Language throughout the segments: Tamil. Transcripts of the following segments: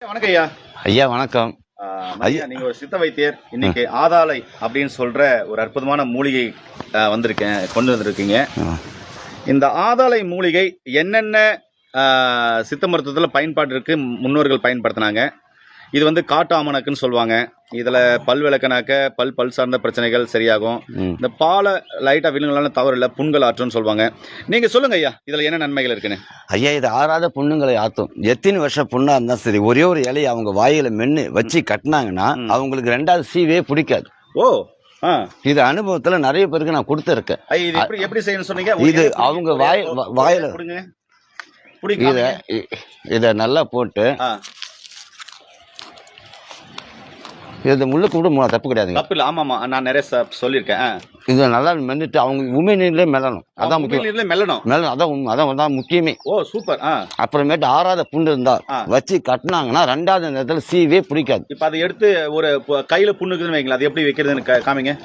வணக்கம் ஐயா. ஐயா வணக்கம். ஐயா, நீங்க ஒரு சித்த வைத்தியர். இன்னைக்கு ஆதாளை அப்படின்னு சொல்ற ஒரு அற்புதமான மூலிகை கொண்டு வந்திருக்கீங்க. இந்த ஆதாளை மூலிகை என்னென்ன சித்த மருத்துவத்தில் பயன்பாடு இருக்கு, முன்னோர்கள் பயன்படுத்தினாங்க. இது வந்து காட்டு ஆமணக்குன்னு சொல்லுவாங்க. இதில் பல் விளக்கனாக்க பல் சார்ந்த பிரச்சனைகள் சரியாகும். இந்த பாலை லைட்டாக விழுங்களான தவறு இல்லை, புண்கள் ஆற்றுன்னு சொல்லுவாங்க. நீங்கள் சொல்லுங்க ஐயா, இதில் என்ன நன்மைகள் இருக்குன்னு. ஐயா, இது ஆறாத புண்ணுங்களை ஆற்றும். எத்தனை வருஷம் புண்ணா இருந்தாலும் சரி, ஒரே ஒரு இலையை அவங்க வாயில மென்று வச்சு கட்டினாங்கன்னா அவங்களுக்கு ரெண்டாவது சீவே பிடிக்காது. ஓ, இது அனுபவத்துல நிறைய பேருக்கு நான் கொடுத்துருக்கேன். இது எப்படி செய்யணும்னு சொன்னீங்க? இது அவங்க வாயில இதை நல்லா போட்டு இது முள்ளுக்கு கூட தப்பு கிடையாதுங்க. தப்பு இல்லை. ஆமாம், நான் நிறைய சொல்லியிருக்கேன். இது நல்லா மென்னுட்டு அவங்க உண்மை நீர்லேயே மெல்லணும். அதான் முக்கியம். மெல்லணும், அதான் முக்கியமே. ஓ, சூப்பர். அப்புறமேட்டு ஆறாத புண்ணு இருந்தா வச்சு கட்டினாங்கன்னா ரெண்டாவது நேரத்தில் சீவே பிடிக்காது. இப்போ அதை எடுத்து ஒரு கையில புண்ணுக்குதுன்னு வைங்களா, அது எப்படி வைக்கிறதுன்னு காமிங்க.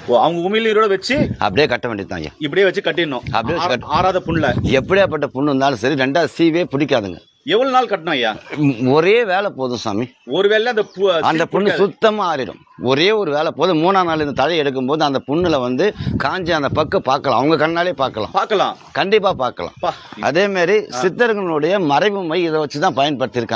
ஓ, அவங்க உமிழ்நீரோட வச்சு அப்படியே கட்ட வேண்டியதுதான். இப்படியே வச்சு கட்டிடணும். அப்படியே ஆறாத புண்ணுல எப்படியாப்பட்ட புண்ணு இருந்தாலும் சரி ரெண்டாவது சீவே பிடிக்காதுங்க. எவ்வளவு நாள் கட்டணும் ஐயா? ஒரே வேலை போதும் சாமி. ஒரு வேலை அந்த புண்ணு சுத்தமா ஆறிடும். ஒரே ஒரு வேலை போதும். 3ஆம் நாள் இந்த தலை எடுக்கும் போது அந்த புண்ணுல வந்து காஞ்சி அந்த பக்கம் பார்க்கலாம். அவங்க கண்ணாலே பார்க்கலாம். கண்டிப்பா பார்க்கலாம். அதே மாதிரி சித்தர்களுடைய மறைவு மை இதை வச்சுதான் பயன்படுத்தியிருக்காங்க.